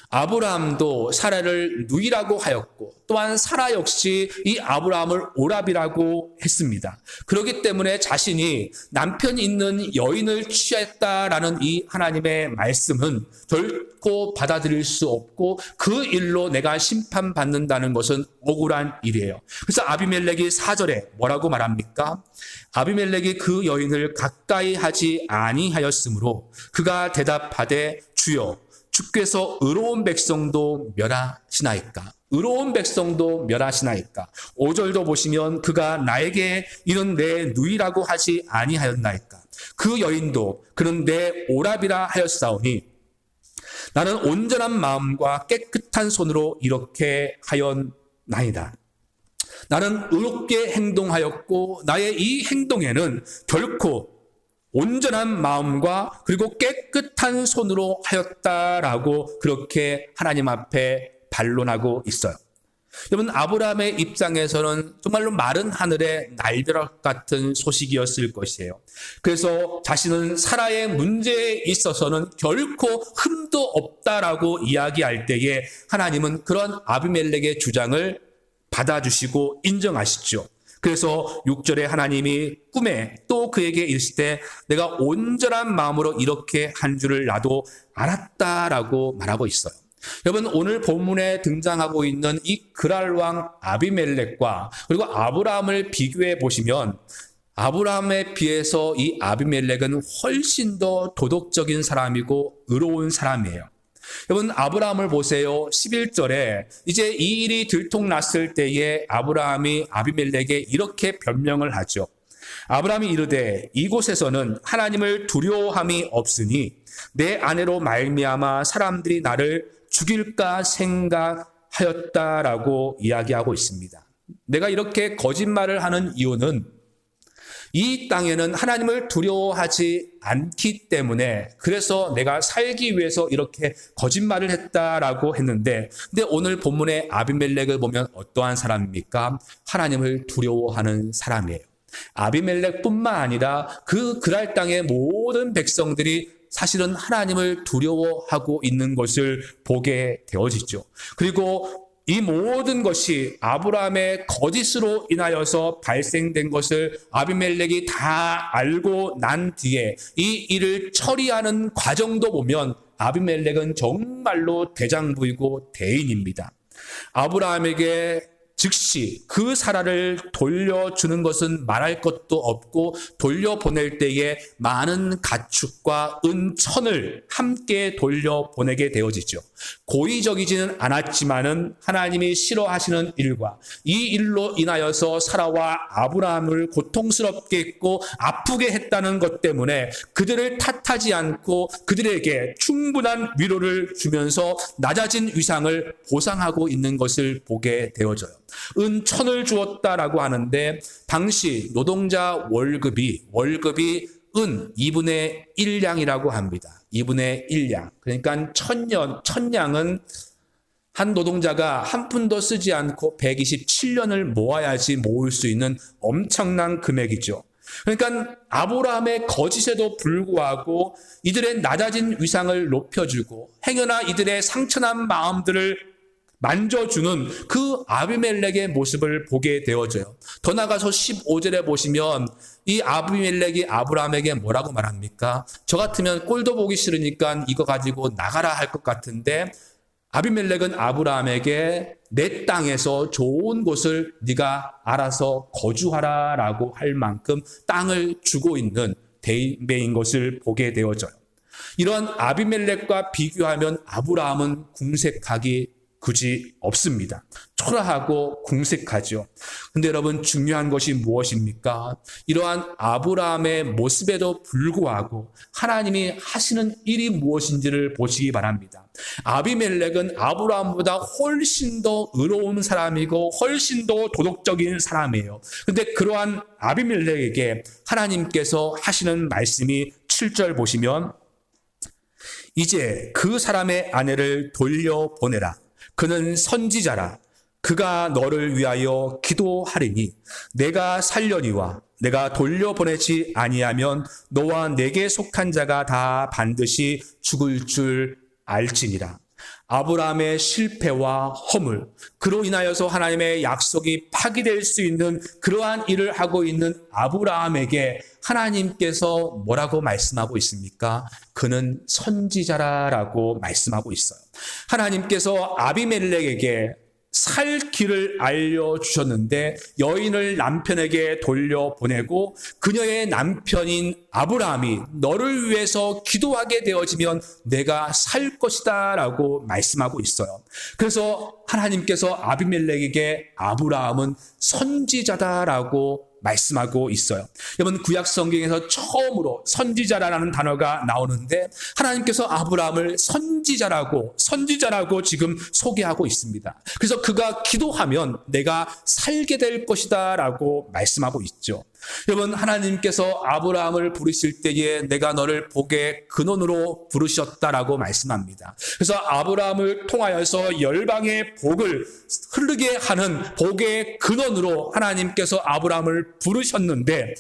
아브라함도 사라를 누이라고 하였고 또한 사라 역시 이 아브라함을 오라비라고 했습니다. 그렇기 때문에 자신이 남편이 있는 여인을 취했다라는 이 하나님의 말씀은 결코 받아들일 수 없고 그 일로 내가 심판받는다는 것은 억울한 일이에요. 그래서 아비멜렉이 4절에 뭐라고 말합니까? 아비멜렉이 그 여인을 가까이 하지 아니하였으므로 그가 대답하되 주여 주께서 의로운 백성도 멸하시나이까? 의로운 백성도 멸하시나이까? 5절도 보시면 그가 나에게 이는 내 누이라고 하지 아니하였나이까? 그 여인도 그는 내 오라비라 하였사오니 나는 온전한 마음과 깨끗한 손으로 이렇게 하였나이다. 나는 의롭게 행동하였고 나의 이 행동에는 결코 온전한 마음과 그리고 깨끗한 손으로 하였다라고 그렇게 하나님 앞에 반론하고 있어요. 여러분, 아브라함의 입장에서는 정말로 마른 하늘의 날벼락 같은 소식이었을 것이에요. 그래서 자신은 사라의 문제에 있어서는 결코 흠도 없다라고 이야기할 때에 하나님은 그런 아비멜렉의 주장을 받아주시고 인정하시죠. 그래서 6절에 하나님이 꿈에 또 그에게 이르실 때 내가 온전한 마음으로 이렇게 한 줄을 나도 알았다라고 말하고 있어요. 여러분, 오늘 본문에 등장하고 있는 이 그랄 왕 아비멜렉과 그리고 아브라함을 비교해 보시면 아브라함에 비해서 이 아비멜렉은 훨씬 더 도덕적인 사람이고 의로운 사람이에요. 여러분, 아브라함을 보세요. 11절에 이제 이 일이 들통났을 때에 아브라함이 아비멜렉에 이렇게 변명을 하죠. 아브라함이 이르되 이곳에서는 하나님을 두려워함이 없으니 내 아내로 말미암아 사람들이 나를 죽일까 생각하였다라고 이야기하고 있습니다. 내가 이렇게 거짓말을 하는 이유는 이 땅에는 하나님을 두려워하지 않기 때문에 그래서 내가 살기 위해서 이렇게 거짓말을 했다라고 했는데, 근데 오늘 본문의 아비멜렉을 보면 어떠한 사람입니까? 하나님을 두려워하는 사람이에요. 아비멜렉뿐만 아니라 그 그랄 땅의 모든 백성들이 사실은 하나님을 두려워하고 있는 것을 보게 되어지죠. 그리고 이 모든 것이 아브라함의 거짓으로 인하여서 발생된 것을 아비멜렉이 다 알고 난 뒤에 이 일을 처리하는 과정도 보면 아비멜렉은 정말로 대장부이고 대인입니다. 아브라함에게 즉시 그 사라를 돌려주는 것은 말할 것도 없고 돌려보낼 때에 많은 가축과 은천을 함께 돌려보내게 되어지죠. 고의적이지는 않았지만은 하나님이 싫어하시는 일과 이 일로 인하여서 사라와 아브라함을 고통스럽게 했고 아프게 했다는 것 때문에 그들을 탓하지 않고 그들에게 충분한 위로를 주면서 낮아진 위상을 보상하고 있는 것을 보게 되어져요. 은천을 주었다라고 하는데 당시 노동자 월급이 은 2분의 1량이라고 합니다. 2분의 1량. 그러니까 천냥은 한 노동자가 한 푼도 쓰지 않고 127년을 모아야지 모을 수 있는 엄청난 금액이죠. 그러니까 아브라함의 거짓에도 불구하고 이들의 낮아진 위상을 높여주고 행여나 이들의 상처난 마음들을 만져주는 그 아비멜렉의 모습을 보게 되어져요. 더 나아가서 15절에 보시면 이 아비멜렉이 아브라함에게 뭐라고 말합니까? 저 같으면 꼴도 보기 싫으니까 이거 가지고 나가라 할 것 같은데 아비멜렉은 아브라함에게 내 땅에서 좋은 곳을 네가 알아서 거주하라라고 할 만큼 땅을 주고 있는 대인배인 것을 보게 되어져요. 이런 아비멜렉과 비교하면 아브라함은 궁색하기 굳이 없습니다. 초라하고 궁색하죠. 근데 여러분, 중요한 것이 무엇입니까? 이러한 아브라함의 모습에도 불구하고 하나님이 하시는 일이 무엇인지를 보시기 바랍니다. 아비멜렉은 아브라함보다 훨씬 더 의로운 사람이고 훨씬 더 도덕적인 사람이에요. 근데 그러한 아비멜렉에게 하나님께서 하시는 말씀이 7절 보시면 이제 그 사람의 아내를 돌려보내라. 그는 선지자라. 그가 너를 위하여 기도하리니 내가 살려니와 내가 돌려보내지 아니하면 너와 내게 속한 자가 다 반드시 죽을 줄 알지니라. 아브라함의 실패와 허물, 그로 인하여서 하나님의 약속이 파기될 수 있는 그러한 일을 하고 있는 아브라함에게 하나님께서 뭐라고 말씀하고 있습니까? 그는 선지자라고 말씀하고 있어요. 하나님께서 아비멜렉에게 살 길을 알려주셨는데 여인을 남편에게 돌려보내고 그녀의 남편인 아브라함이 너를 위해서 기도하게 되어지면 내가 살 것이다 라고 말씀하고 있어요. 그래서 하나님께서 아비멜렉에게 아브라함은 선지자다라고 말씀하고 있어요. 여러분, 구약 성경에서 처음으로 선지자라는 단어가 나오는데 하나님께서 아브라함을 선지자라고 지금 소개하고 있습니다. 그래서 그가 기도하면 내가 살게 될 것이다 라고 말씀하고 있죠. 여러분, 하나님께서 아브라함을 부르실 때에 내가 너를 복의 근원으로 부르셨다라고 말씀합니다. 그래서 아브라함을 통하여서 열방의 복을 흐르게 하는 복의 근원으로 하나님께서 아브라함을 부르셨는데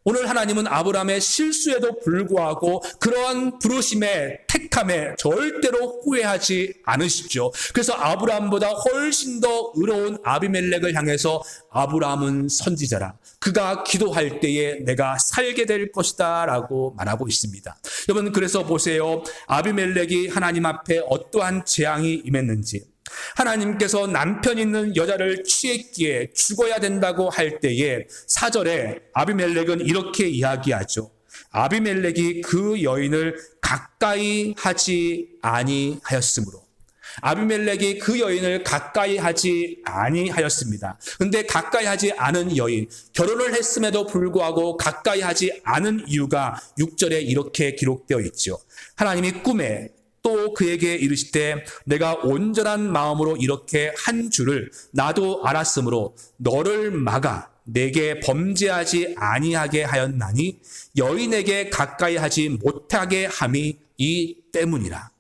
오늘 하나님은 아브라함의 실수에도 불구하고 그러한 부르심에 택함에 절대로 후회하지 않으시죠. 그래서 아브라함보다 훨씬 더 의로운 아비멜렉을 향해서 아브라함은 선지자라. 그가 기도할 때에 내가 살게 될 것이다 라고 말하고 있습니다. 여러분, 그래서 보세요. 아비멜렉이 하나님 앞에 어떠한 재앙이 임했는지. 하나님께서 남편 있는 여자를 취했기에 죽어야 된다고 할 때에 4절에 아비멜렉은 이렇게 이야기하죠. 아비멜렉이 그 여인을 가까이 하지 아니하였으므로. 아비멜렉이 그 여인을 가까이 하지 아니하였습니다. 근데 가까이 하지 않은 여인, 결혼을 했음에도 불구하고 가까이 하지 않은 이유가 6절에 이렇게 기록되어 있죠. 하나님이 꿈에 또 그에게 이르시되 내가 온전한 마음으로 이렇게 한 줄을 나도 알았으므로 너를 막아 내게 범죄하지 아니하게 하였나니 여인에게 가까이 하지 못하게 함이 이 때문이라.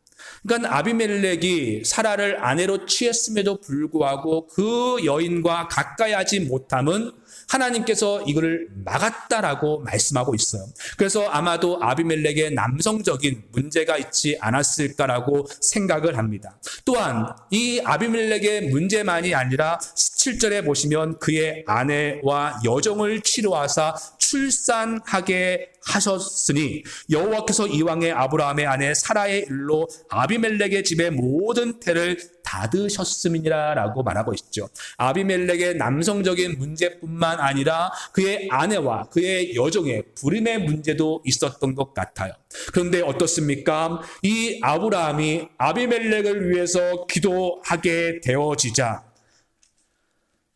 그러니까 아비멜렉이 사라를 아내로 취했음에도 불구하고 그 여인과 가까이 하지 못함은 하나님께서 이거를 막았다라고 말씀하고 있어요. 그래서 아마도 아비멜렉의 남성적인 문제가 있지 않았을까라고 생각을 합니다. 또한 이 아비멜렉의 문제만이 아니라 17절에 보시면 그의 아내와 여종을 치료하사 출산하게 하셨으니 여호와께서 이왕의 아브라함의 아내 사라의 일로 아비멜렉의 집의 모든 태를 닫으셨음이니라 라고 말하고 있죠. 아비멜렉의 남성적인 문제뿐만 아니라 그의 아내와 그의 여종의 불임의 문제도 있었던 것 같아요. 그런데 어떻습니까? 이 아브라함이 아비멜렉을 위해서 기도하게 되어지자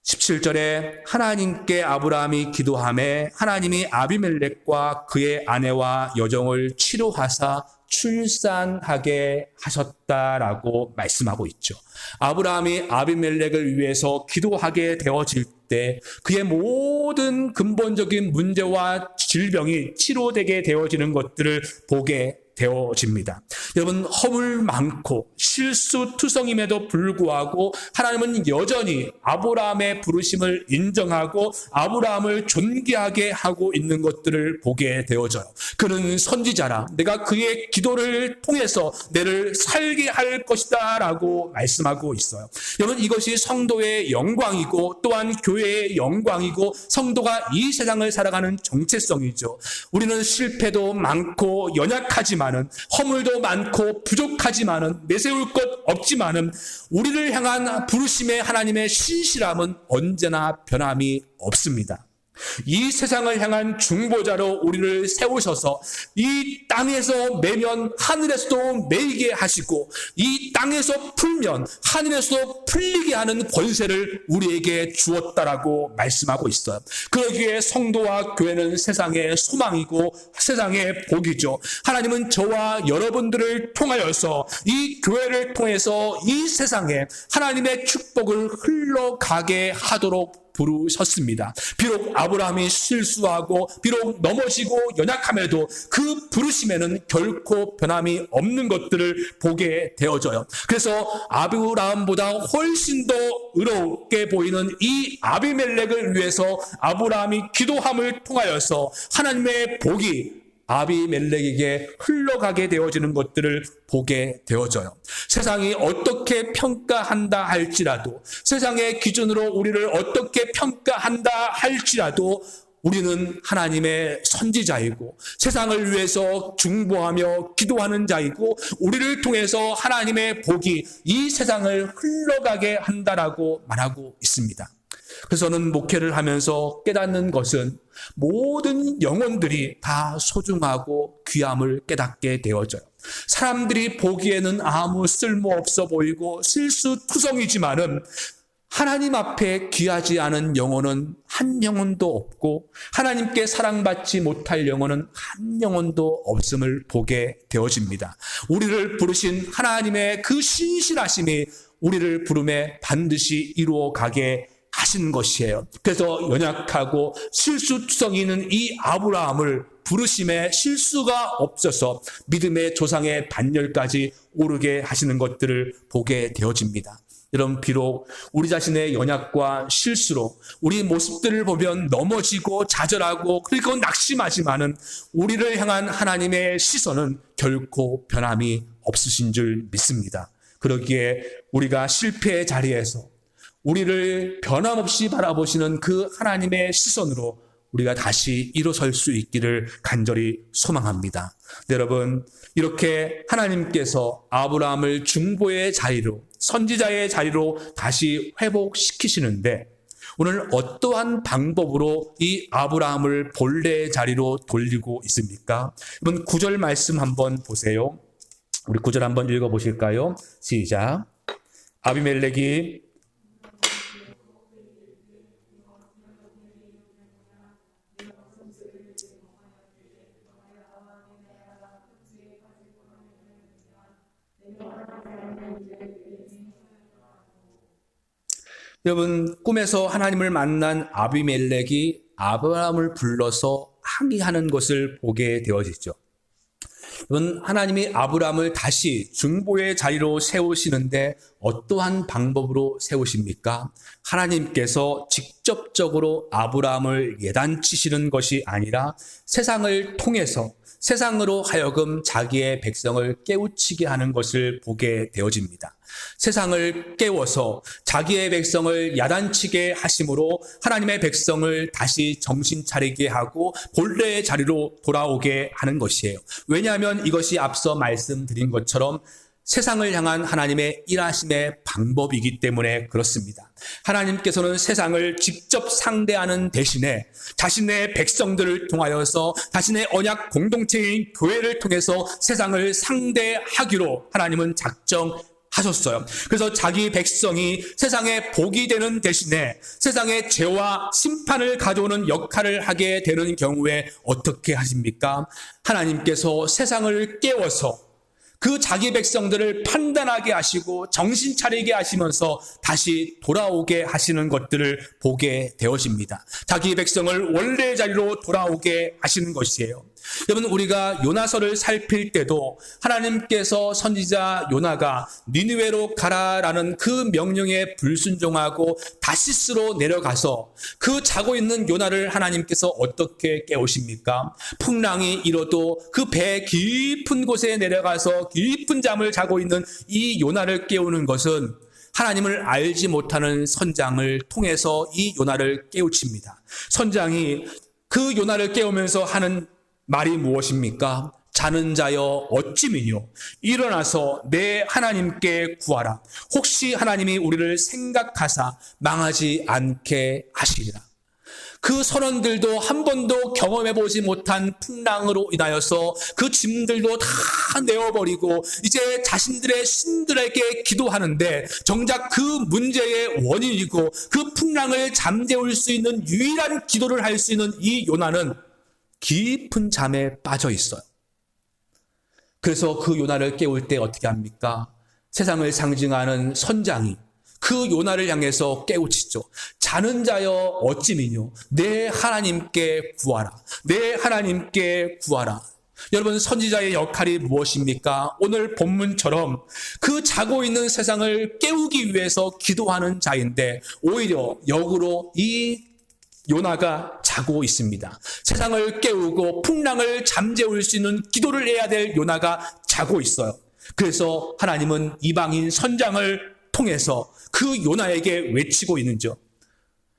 17절에 하나님께 아브라함이 기도하매 하나님이 아비멜렉과 그의 아내와 여종을 치료하사 출산하게 하셨다라고 말씀하고 있죠. 아브라함이 아비멜렉을 위해서 기도하게 되어질 때 그의 모든 근본적인 문제와 질병이 치료되게 되어지는 것들을 보게 되어집니다. 여러분, 허물 많고 실수투성임에도 불구하고 하나님은 여전히 아브라함의 부르심을 인정하고 아브라함을 존귀하게 하고 있는 것들을 보게 되어져요. 그는 선지자라 내가 그의 기도를 통해서 내를 살게 할 것이다 라고 말씀하고 있어요. 여러분, 이것이 성도의 영광이고 또한 교회의 영광이고 성도가 이 세상을 살아가는 정체성이죠. 우리는 실패도 많고 연약하지만 허물도 많고 부족하지만은 내세울 것 없지만은 우리를 향한 부르심의 하나님의 신실함은 언제나 변함이 없습니다. 이 세상을 향한 중보자로 우리를 세우셔서 이 땅에서 매면 하늘에서도 매이게 하시고 이 땅에서 풀면 하늘에서도 풀리게 하는 권세를 우리에게 주었다라고 말씀하고 있어요. 그러기에 성도와 교회는 세상의 소망이고 세상의 복이죠. 하나님은 저와 여러분들을 통하여서 이 교회를 통해서 이 세상에 하나님의 축복을 흘러가게 하도록 부르셨습니다. 비록 아브라함이 실수하고 비록 넘어지고 연약함에도 그 부르심에는 결코 변함이 없는 것들을 보게 되어져요. 그래서 아브라함보다 훨씬 더 의롭게 보이는 이 아비멜렉을 위해서 아브라함이 기도함을 통하여서 하나님의 복이 아비멜렉에게 흘러가게 되어지는 것들을 보게 되어져요. 세상이 어떻게 평가한다 할지라도, 세상의 기준으로 우리를 어떻게 평가한다 할지라도 우리는 하나님의 선지자이고 세상을 위해서 중보하며 기도하는 자이고 우리를 통해서 하나님의 복이 이 세상을 흘러가게 한다라고 말하고 있습니다. 그래서 저는 목회를 하면서 깨닫는 것은 모든 영혼들이 다 소중하고 귀함을 깨닫게 되어져요. 사람들이 보기에는 아무 쓸모없어 보이고 실수투성이지만은 하나님 앞에 귀하지 않은 영혼은 한 영혼도 없고 하나님께 사랑받지 못할 영혼은 한 영혼도 없음을 보게 되어집니다. 우리를 부르신 하나님의 그 신실하심이 우리를 부름에 반드시 이루어 가게 하신 것이에요. 그래서 연약하고 실수투성이는 이 아브라함을 부르심에 실수가 없어서 믿음의 조상의 반열까지 오르게 하시는 것들을 보게 되어집니다. 여러분, 비록 우리 자신의 연약과 실수로 우리 모습들을 보면 넘어지고 좌절하고 그리고 낙심하지만은 우리를 향한 하나님의 시선은 결코 변함이 없으신 줄 믿습니다. 그러기에 우리가 실패의 자리에서 우리를 변함없이 바라보시는 그 하나님의 시선으로 우리가 다시 일어설 수 있기를 간절히 소망합니다. 여러분, 이렇게 하나님께서 아브라함을 중보의 자리로, 선지자의 자리로 다시 회복시키시는데 오늘 어떠한 방법으로 이 아브라함을 본래의 자리로 돌리고 있습니까? 여러분, 9절 말씀 한번 보세요. 우리 9절 한번 읽어보실까요? 시작. 아비멜렉이 여러분, 꿈에서 하나님을 만난 아비멜렉이 아브라함을 불러서 항의하는 것을 보게 되어지죠. 여러분, 하나님이 아브라함을 다시 중보의 자리로 세우시는데 어떠한 방법으로 세우십니까? 하나님께서 직접적으로 아브라함을 예단치시는 것이 아니라 세상을 통해서 세상으로 하여금 자기의 백성을 깨우치게 하는 것을 보게 되어집니다. 세상을 깨워서 자기의 백성을 야단치게 하심으로 하나님의 백성을 다시 정신 차리게 하고 본래의 자리로 돌아오게 하는 것이에요. 왜냐하면 이것이 앞서 말씀드린 것처럼 세상을 향한 하나님의 일하심의 방법이기 때문에 그렇습니다. 하나님께서는 세상을 직접 상대하는 대신에 자신의 백성들을 통하여서 자신의 언약 공동체인 교회를 통해서 세상을 상대하기로 하나님은 작정하셨어요. 그래서 자기 백성이 세상의 복이 되는 대신에 세상의 죄와 심판을 가져오는 역할을 하게 되는 경우에 어떻게 하십니까? 하나님께서 세상을 깨워서 그 자기 백성들을 판단하게 하시고 정신 차리게 하시면서 다시 돌아오게 하시는 것들을 보게 되어집니다. 자기 백성을 원래의 자리로 돌아오게 하시는 것이에요. 여러분, 우리가 요나서를 살필 때도 하나님께서 선지자 요나가 니느웨로 가라라는 그 명령에 불순종하고 다시스로 내려가서 그 자고 있는 요나를 하나님께서 어떻게 깨우십니까? 풍랑이 일어도 그 배 깊은 곳에 내려가서 깊은 잠을 자고 있는 이 요나를 깨우는 것은 하나님을 알지 못하는 선장을 통해서 이 요나를 깨우칩니다. 선장이 그 요나를 깨우면서 하는 말이 무엇입니까? 자는 자여 어찌미뇨 일어나서 내 하나님께 구하라. 혹시 하나님이 우리를 생각하사 망하지 않게 하시리라. 그 선원들도 한 번도 경험해보지 못한 풍랑으로 인하여서 그 짐들도 다 내어버리고 이제 자신들의 신들에게 기도하는데 정작 그 문제의 원인이고 그 풍랑을 잠재울 수 있는 유일한 기도를 할 수 있는 이 요나는 깊은 잠에 빠져 있어요. 그래서 그 요나를 깨울 때 어떻게 합니까? 세상을 상징하는 선장이 그 요나를 향해서 깨우치죠. 자는 자여 어찌미뇨 내 하나님께 구하라. 내 하나님께 구하라. 여러분, 선지자의 역할이 무엇입니까? 오늘 본문처럼 그 자고 있는 세상을 깨우기 위해서 기도하는 자인데 오히려 역으로 이 요나가 자고 있습니다. 세상을 깨우고 풍랑을 잠재울 수 있는 기도를 해야 될 요나가 자고 있어요. 그래서 하나님은 이방인 선장을 통해서 그 요나에게 외치고 있는죠.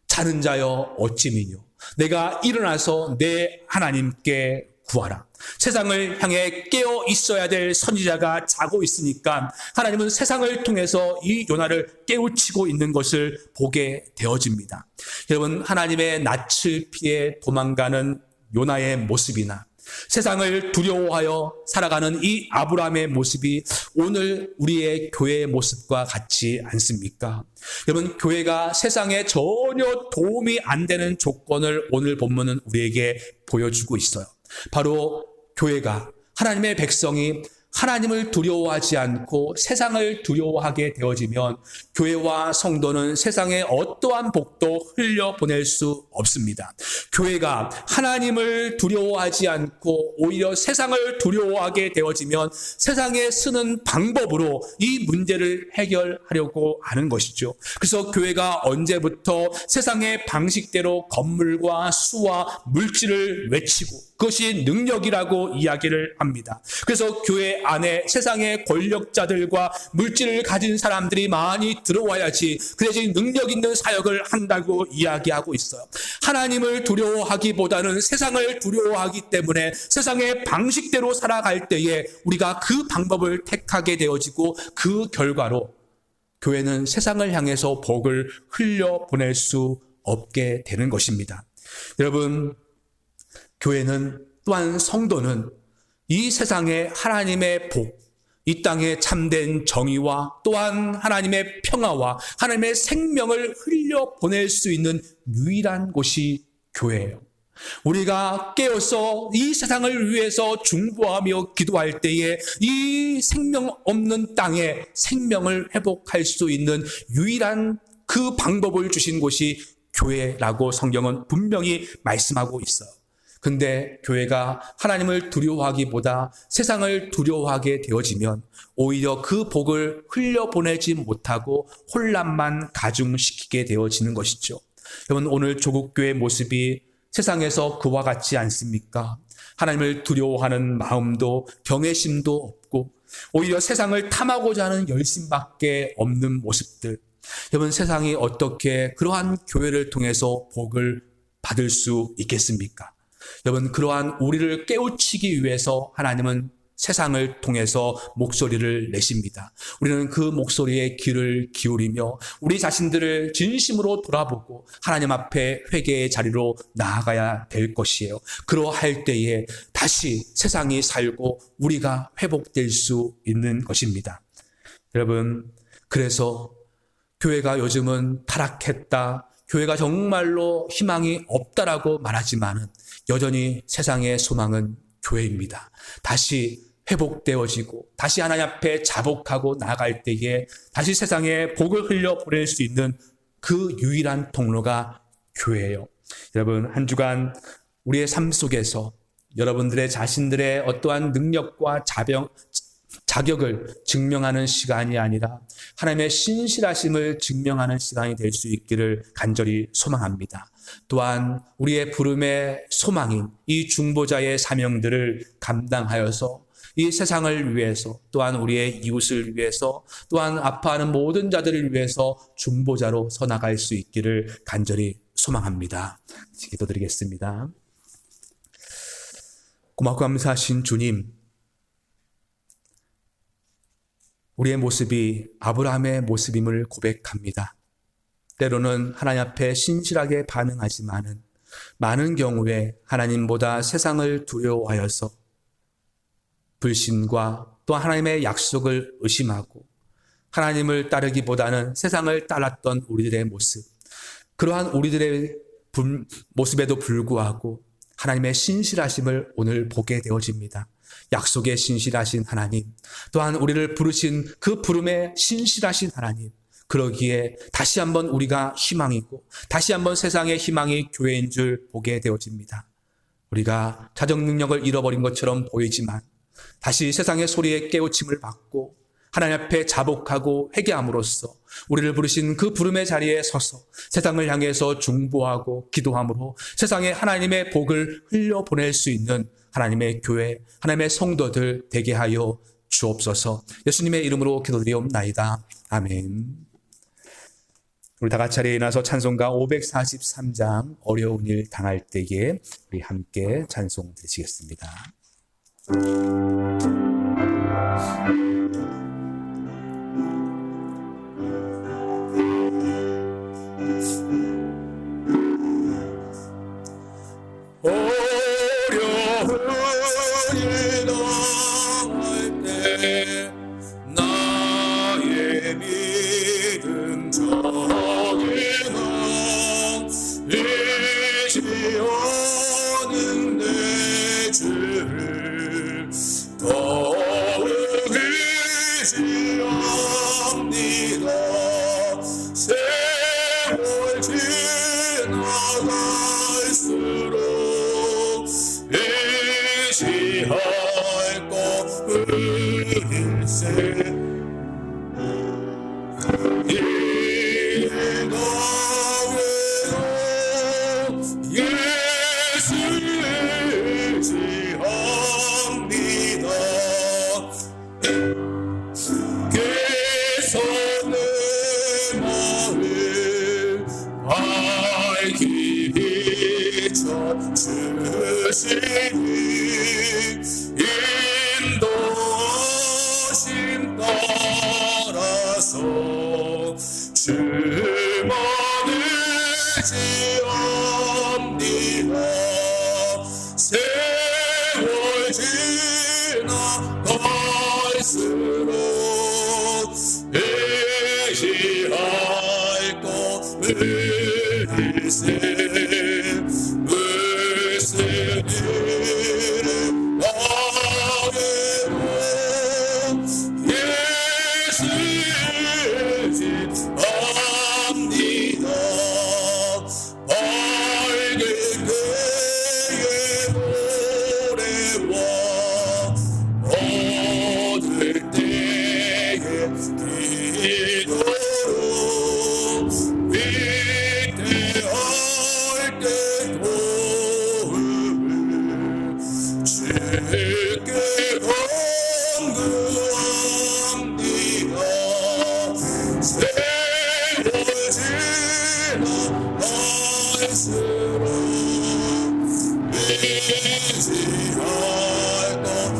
자는 자여 어찌미뇨 내가 일어나서 내 하나님께 구하라. 세상을 향해 깨어 있어야 될 선지자가 자고 있으니까 하나님은 세상을 통해서 이 요나를 깨우치고 있는 것을 보게 되어집니다. 여러분, 하나님의 낯을 피해 도망가는 요나의 모습이나 세상을 두려워하여 살아가는 이 아브라함의 모습이 오늘 우리의 교회의 모습과 같지 않습니까? 여러분, 교회가 세상에 전혀 도움이 안 되는 조건을 오늘 본문은 우리에게 보여주고 있어요. 바로 교회가, 하나님의 백성이 하나님을 두려워하지 않고 세상을 두려워하게 되어지면 교회와 성도는 세상에 어떠한 복도 흘려보낼 수 없습니다. 교회가 하나님을 두려워하지 않고 오히려 세상을 두려워하게 되어지면 세상에 쓰는 방법으로 이 문제를 해결하려고 하는 것이죠. 그래서 교회가 언제부터 세상의 방식대로 건물과 수와 물질을 외치고 그것이 능력이라고 이야기를 합니다. 그래서 교회 안에 세상의 권력자들과 물질을 가진 사람들이 많이 들어와야지 그래야지 능력 있는 사역을 한다고 이야기하고 있어요. 하나님을 두려워하기보다는 세상을 두려워하기 때문에 세상의 방식대로 살아갈 때에 우리가 그 방법을 택하게 되어지고 그 결과로 교회는 세상을 향해서 복을 흘려보낼 수 없게 되는 것입니다. 여러분, 교회는 또한 성도는 이 세상에 하나님의 복, 이 땅에 참된 정의와 또한 하나님의 평화와 하나님의 생명을 흘려보낼 수 있는 유일한 곳이 교회예요. 우리가 깨어서 이 세상을 위해서 중보하며 기도할 때에 이 생명 없는 땅에 생명을 회복할 수 있는 유일한 그 방법을 주신 곳이 교회라고 성경은 분명히 말씀하고 있어요. 근데 교회가 하나님을 두려워하기보다 세상을 두려워하게 되어지면 오히려 그 복을 흘려보내지 못하고 혼란만 가중시키게 되어지는 것이죠. 여러분, 오늘 조국교회의 모습이 세상에서 그와 같지 않습니까? 하나님을 두려워하는 마음도 경외심도 없고 오히려 세상을 탐하고자 하는 열심밖에 없는 모습들. 여러분, 세상이 어떻게 그러한 교회를 통해서 복을 받을 수 있겠습니까? 여러분, 그러한 우리를 깨우치기 위해서 하나님은 세상을 통해서 목소리를 내십니다. 우리는 그 목소리에 귀를 기울이며 우리 자신들을 진심으로 돌아보고 하나님 앞에 회개의 자리로 나아가야 될 것이에요. 그러할 때에 다시 세상이 살고 우리가 회복될 수 있는 것입니다. 여러분, 그래서 교회가 요즘은 타락했다, 교회가 정말로 희망이 없다라고 말하지만은 여전히 세상의 소망은 교회입니다. 다시 회복되어지고 다시 하나님 앞에 자복하고 나아갈 때에 다시 세상에 복을 흘려보낼 수 있는 그 유일한 통로가 교회예요. 여러분, 한 주간 우리의 삶 속에서 여러분들의 자신들의 어떠한 능력과 자격을 증명하는 시간이 아니라 하나님의 신실하심을 증명하는 시간이 될 수 있기를 간절히 소망합니다. 또한 우리의 부름의 소망인 이 중보자의 사명들을 감당하여서 이 세상을 위해서 또한 우리의 이웃을 위해서 또한 아파하는 모든 자들을 위해서 중보자로 서나갈 수 있기를 간절히 소망합니다. 기도드리겠습니다. 고맙고 감사하신 주님, 우리의 모습이 아브라함의 모습임을 고백합니다. 때로는 하나님 앞에 신실하게 반응하지만은 많은 경우에 하나님보다 세상을 두려워하여서 불신과 또 하나님의 약속을 의심하고 하나님을 따르기보다는 세상을 따랐던 우리들의 모습, 그러한 우리들의 모습에도 불구하고 하나님의 신실하심을 오늘 보게 되어집니다. 약속에 신실하신 하나님, 또한 우리를 부르신 그 부름에 신실하신 하나님, 그러기에 다시 한번 우리가 희망이고 다시 한번 세상의 희망이 교회인 줄 보게 되어집니다. 우리가 자정 능력을 잃어버린 것처럼 보이지만 다시 세상의 소리에 깨우침을 받고 하나님 앞에 자복하고 회개함으로써 우리를 부르신 그 부름의 자리에 서서 세상을 향해서 중보하고 기도함으로 세상에 하나님의 복을 흘려보낼 수 있는 하나님의 교회, 하나님의 성도들 되게 하여 주옵소서. 예수님의 이름으로 기도드리옵나이다. 아멘. 우리 다 같이 자리에 일어나서 찬송가 543장 어려운 일 당할 때에 우리 함께 찬송 드리시겠습니다. 어려운 일 당할 때 나의 믿음 저기나 잊지 않는 내 주를 더욱 예수를 지합니다. 께서 내 마음을 밝히 비춰주시니 인도하심 따라서 주만을 지합니다. 세월 지나갈수록 의지할 것일세. 무슨 일을 당해도 예수를 지합니다. 밝은 그의 노래와 얻을 때의 기도로 위대할 때 도움을 주께 간구합니다. 세월 지나갈수록 의지할 것일세.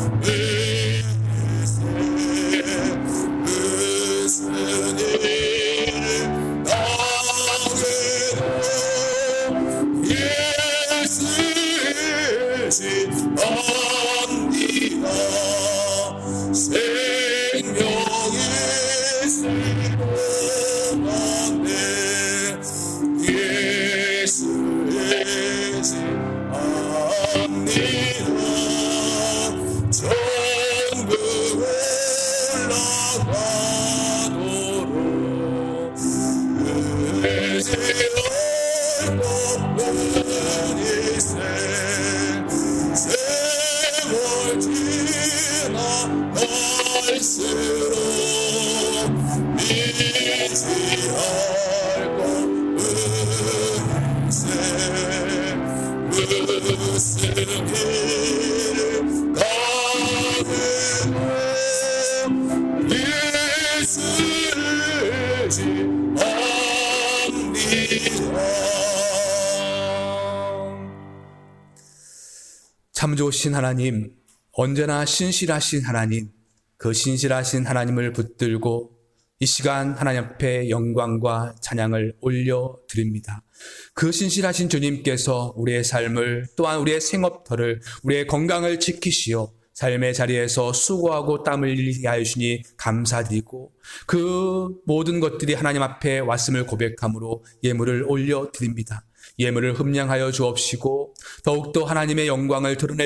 무슨 일을 당해도 예수를 지합니다. 생명의 시동안에 예수를 지합니다. 천국 올라가도록 의지할 것뿐일세. 세월 지나갈수록 의지할 것뿐일세. 무슨 일을 당해도 예수를 지합니다. 참 좋으신 하나님, 언제나 신실하신 하나님, 그 신실하신 하나님을 붙들고 이 시간 하나님 앞에 영광과 찬양을 올려드립니다. 그 신실하신 주님께서 우리의 삶을, 또한 우리의 생업터를, 우리의 건강을 지키시어 삶의 자리에서 수고하고 땀을 흘리게 하시니 감사드리고, 그 모든 것들이 하나님 앞에 왔음을 고백함으로 예물을 올려드립니다. 예물을 흠량하여 주옵시고 더욱더 하나님의 영광을 드러낼